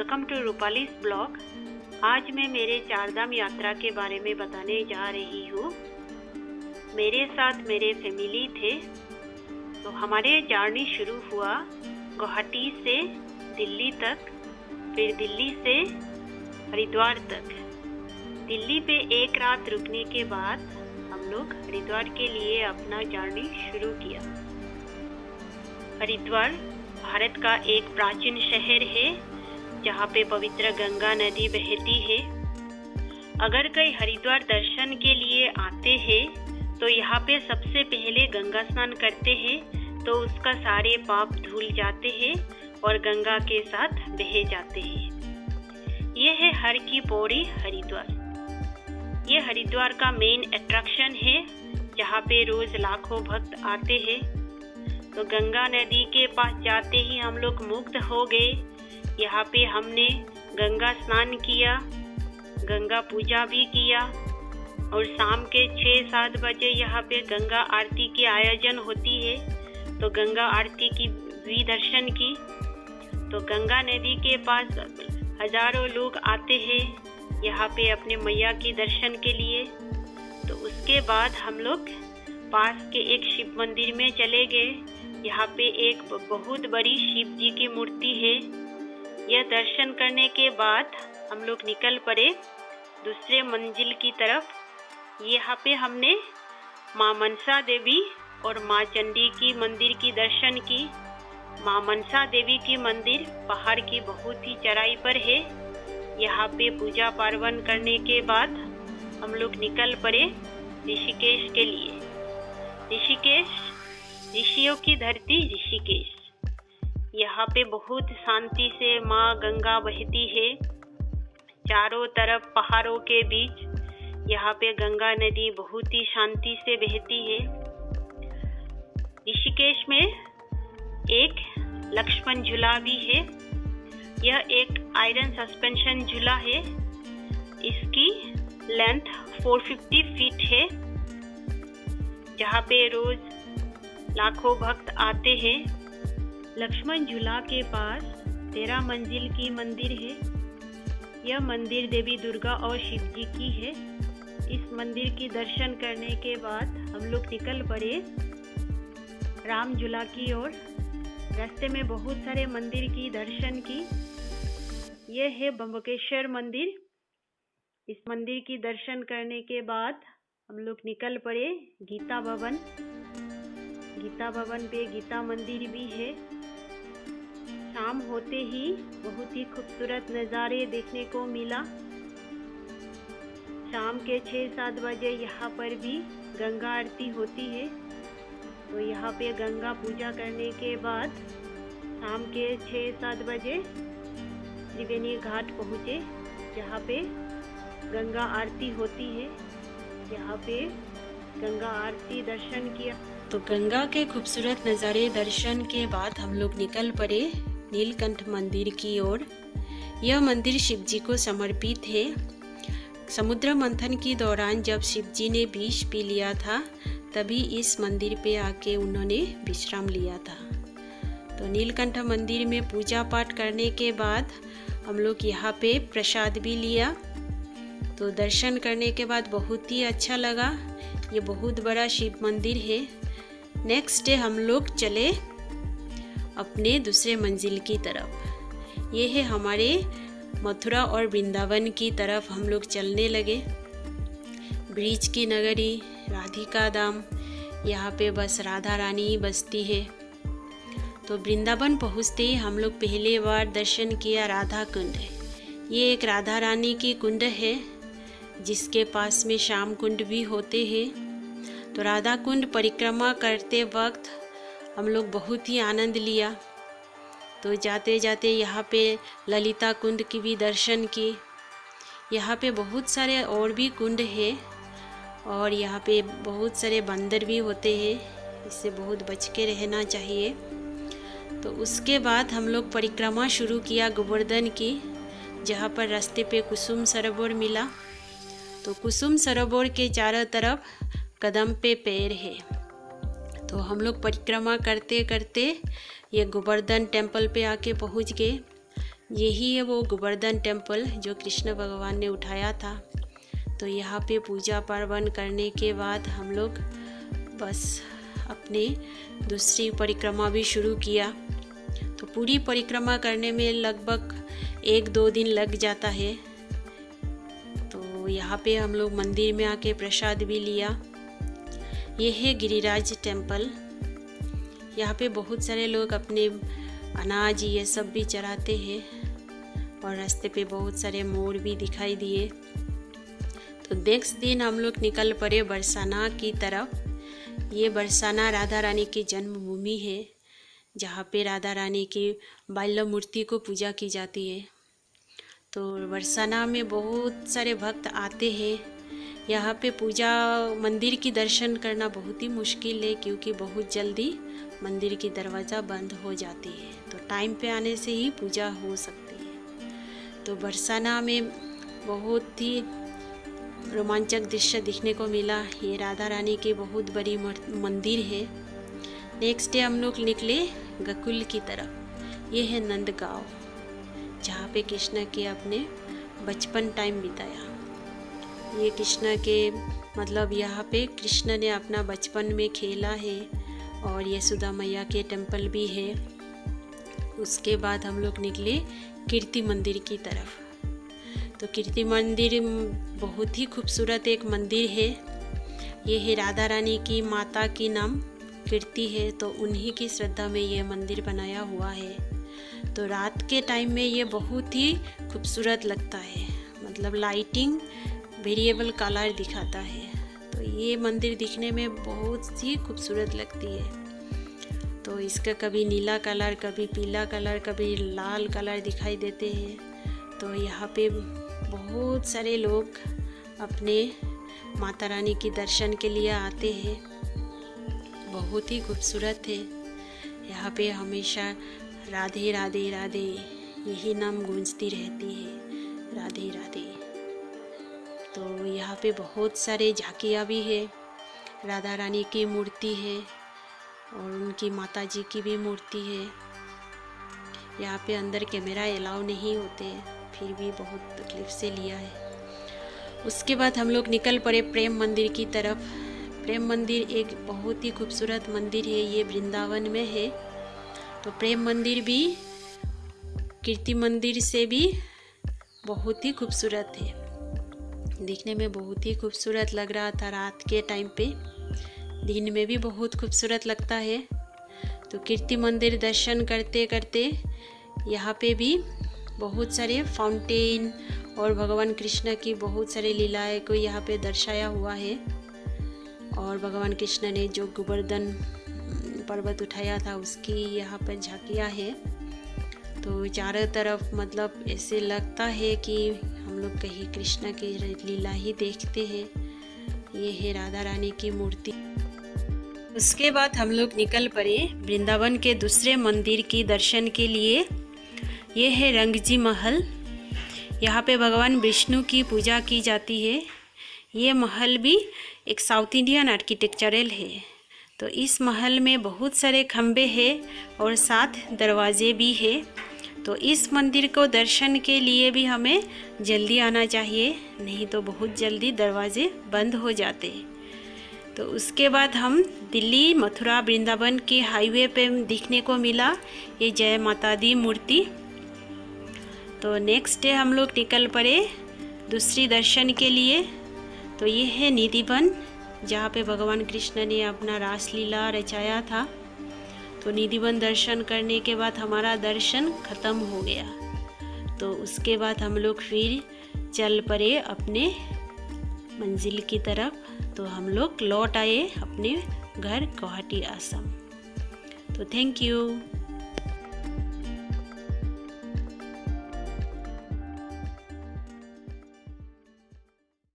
Welcome to Rupali's blog. आज मैं मेरे चारधाम यात्रा के बारे में बताने जा रही हूँ। मेरे साथ मेरे फैमिली थे। तो हमारे जर्नी शुरू हुआ गुवाहाटी से दिल्ली तक, फिर दिल्ली से हरिद्वार तक। दिल्ली पे एक रात रुकने के बाद हम लोग हरिद्वार के लिए अपना जर्नी शुरू किया। हरिद्वार भारत का एक प्राचीन शहर है जहाँ पे पवित्र गंगा नदी बहती है। अगर कोई हरिद्वार दर्शन के लिए आते हैं तो यहाँ पे सबसे पहले गंगा स्नान करते हैं, तो उसका सारे पाप धुल जाते हैं और गंगा के साथ बह जाते हैं। ये है हर की पौड़ी हरिद्वार। ये हरिद्वार का मेन अट्रैक्शन है जहाँ पे रोज लाखों भक्त आते हैं। तो गंगा नदी के पास जाते ही हम लोग मुक्त हो गए। यहाँ पे हमने गंगा स्नान किया, गंगा पूजा भी किया और शाम के 6-7 बजे यहाँ पे गंगा आरती की आयोजन होती है, तो गंगा आरती की भी दर्शन की। तो गंगा नदी के पास हजारों लोग आते हैं यहाँ पे अपने मैया के दर्शन के लिए। तो उसके बाद हम लोग पास के एक शिव मंदिर में चले गए। यहाँ पे एक बहुत बड़ी शिव जी की मूर्ति है। यह दर्शन करने के बाद हम लोग निकल पड़े दूसरे मंजिल की तरफ। यहाँ पे हमने माँ मनसा देवी और माँ चंडी की मंदिर की दर्शन की। माँ मनसा देवी की मंदिर पहाड़ की बहुत ही चढ़ाई पर है। यहाँ पे पूजा पार्वन करने के बाद हम लोग निकल पड़े ऋषिकेश के लिए। ऋषिकेश ऋषियों की धरती ऋषिकेश। यहाँ पे बहुत शांति से माँ गंगा बहती है। चारों तरफ पहाड़ों के बीच यहाँ पे गंगा नदी बहुत ही शांति से बहती है। ऋषिकेश में एक लक्ष्मण झूला भी है। यह एक आयरन सस्पेंशन झूला है। इसकी लेंथ 450 फीट है। जहाँ पे रोज लाखों भक्त आते हैं। लक्ष्मण झूला के पास 13 मंजिल की मंदिर है। यह मंदिर देवी दुर्गा और शिव जी की है। इस मंदिर की दर्शन करने के बाद हम लोग निकल पड़े राम झूला की ओर। रास्ते में बहुत सारे मंदिर की दर्शन की। यह है बम्बकेश्वर मंदिर। इस मंदिर की दर्शन करने के बाद हम लोग निकल पड़े गीता भवन। गीता भवन पे गीता मंदिर भी है। शाम होते ही बहुत ही खूबसूरत नज़ारे देखने को मिला। शाम के 6-7 बजे यहाँ पर भी गंगा आरती होती है। तो यहाँ पे गंगा पूजा करने के बाद शाम के 6-7 बजे त्रिवेणी घाट पहुँचे, जहाँ पे गंगा आरती होती है। यहाँ पे गंगा आरती दर्शन किया। तो गंगा के खूबसूरत नज़ारे दर्शन के बाद हम लोग निकल पड़े नीलकंठ मंदिर की ओर। यह मंदिर शिव जी को समर्पित है। समुद्र मंथन के दौरान जब शिव जी ने विष पी लिया था, तभी इस मंदिर पे आके उन्होंने विश्राम लिया था। तो नीलकंठ मंदिर में पूजा पाठ करने के बाद हम लोग यहाँ पे प्रसाद भी लिया। तो दर्शन करने के बाद बहुत ही अच्छा लगा। ये बहुत बड़ा शिव मंदिर है। नेक्स्ट डे हम लोग चले अपने दूसरे मंजिल की तरफ। ये है हमारे मथुरा और वृंदावन की तरफ हम लोग चलने लगे। ब्रिज की नगरी राधिका धाम, यहाँ पे बस राधा रानी ही बसती है। तो वृंदावन पहुँचते ही हम लोग पहले बार दर्शन किया राधा कुंड। ये एक राधा रानी की कुंड है जिसके पास में श्याम कुंड भी होते हैं। तो राधा कुंड परिक्रमा करते वक्त हम लोग बहुत ही आनंद लिया। तो जाते जाते यहाँ पे ललिता कुंड की भी दर्शन की। यहाँ पे बहुत सारे और भी कुंड है और यहाँ पे बहुत सारे बंदर भी होते हैं, इससे बहुत बच के रहना चाहिए। तो उसके बाद हम लोग परिक्रमा शुरू किया गोवर्धन की, जहाँ पर रास्ते पे कुसुम सरोवर मिला। तो कुसुम सरोवर के चारों तरफ कदम पे पेड़ है। तो हम लोग परिक्रमा करते करते ये गोवर्धन टेम्पल पे आके पहुँच गए। यही है वो गोवर्धन टेम्पल जो कृष्ण भगवान ने उठाया था। तो यहाँ पे पूजा पार्वण करने के बाद हम लोग बस अपने दूसरी परिक्रमा भी शुरू किया। तो पूरी परिक्रमा करने में लगभग 1-2 दिन लग जाता है। तो यहाँ पे हम लोग मंदिर में आके प्रसाद भी लिया। ये है गिरिराज टेम्पल। यहाँ पे बहुत सारे लोग अपने अनाज ये सब भी चढ़ाते हैं और रास्ते पे बहुत सारे मोर भी दिखाई दिए। तो नेक्स्ट दिन हम लोग निकल पड़े बरसाना की तरफ। ये बरसाना राधा रानी की जन्मभूमि है, जहाँ पे राधा रानी की बाल्य मूर्ति को पूजा की जाती है। तो बरसाना में बहुत सारे भक्त आते हैं। यहाँ पे पूजा मंदिर की दर्शन करना बहुत ही मुश्किल है, क्योंकि बहुत जल्दी मंदिर की दरवाज़ा बंद हो जाती है। तो टाइम पे आने से ही पूजा हो सकती है। तो बरसाना में बहुत ही रोमांचक दृश्य दिखने को मिला। ये राधा रानी की बहुत बड़ी मंदिर है। नेक्स्ट डे हम लोग निकले गोकुल की तरफ। ये है नंदगांव, जहाँ पे कृष्ण के अपने बचपन टाइम बिताया। ये कृष्ण के मतलब यहाँ पे कृष्ण ने अपना बचपन में खेला है। और यशोदा मैया के टेम्पल भी है। उसके बाद हम लोग निकले कीर्ति मंदिर की तरफ। तो कीर्ति मंदिर बहुत ही खूबसूरत एक मंदिर है। ये है राधा रानी की माता की नाम कीर्ति है, तो उन्हीं की श्रद्धा में ये मंदिर बनाया हुआ है। तो रात के टाइम में ये बहुत ही खूबसूरत लगता है, मतलब लाइटिंग वेरिएबल कलर दिखाता है। तो ये मंदिर दिखने में बहुत ही खूबसूरत लगती है। तो इसका कभी नीला कलर, कभी पीला कलर, कभी लाल कलर दिखाई देते हैं। तो यहाँ पे बहुत सारे लोग अपने माता रानी की दर्शन के लिए आते हैं। बहुत ही खूबसूरत है। यहाँ पे हमेशा राधे राधे राधे यही नाम गूंजती रहती है, राधे राधे। तो यहाँ पे बहुत सारे झांकियाँ भी है। राधा रानी की मूर्ति है और उनकी माता जी की भी मूर्ति है। यहाँ पे अंदर कैमरा अलाउ नहीं होते, फिर भी बहुत तकलीफ से लिया है। उसके बाद हम लोग निकल पड़े प्रेम मंदिर की तरफ। प्रेम मंदिर एक बहुत ही खूबसूरत मंदिर है। ये वृंदावन में है। तो प्रेम मंदिर भी कीर्ति मंदिर से भी बहुत ही खूबसूरत है। दिखने में बहुत ही खूबसूरत लग रहा था रात के टाइम पे। दिन में भी बहुत खूबसूरत लगता है। तो कीर्ति मंदिर दर्शन करते करते यहाँ पे भी बहुत सारे फाउंटेन और भगवान कृष्ण की बहुत सारी लीलाएं को यहाँ पे दर्शाया हुआ है। और भगवान कृष्ण ने जो गोवर्धन पर्वत उठाया था उसकी यहाँ पर झांकियाँ है। तो चारों तरफ मतलब ऐसे लगता है कि हम लोग कहीं कृष्ण की लीला ही देखते हैं। ये है राधा रानी की मूर्ति। उसके बाद हम लोग निकल पड़े वृंदावन के दूसरे मंदिर की दर्शन के लिए। ये है रंगजी महल। यहाँ पे भगवान विष्णु की पूजा की जाती है। ये महल भी एक साउथ इंडियन आर्किटेक्चरल है। तो इस महल में बहुत सारे खम्भे हैं और 7 दरवाजे भी हैं। तो इस मंदिर को दर्शन के लिए भी हमें जल्दी आना चाहिए, नहीं तो बहुत जल्दी दरवाजे बंद हो जाते हैं। तो उसके बाद हम दिल्ली मथुरा वृंदावन के हाईवे पे दिखने को मिला ये जय माता दी मूर्ति। तो नेक्स्ट डे हम लोग निकल पड़े दूसरी दर्शन के लिए। तो ये है निधिवन, जहाँ पे भगवान कृष्ण ने अपना रासलीला रचाया था। तो निधिवन दर्शन करने के बाद हमारा दर्शन ख़त्म हो गया। तो उसके बाद हम लोग फिर चल पड़े अपने मंजिल की तरफ। तो हम लोग लौट आए अपने घर गुवाहाटी, असम। तो थैंक यू।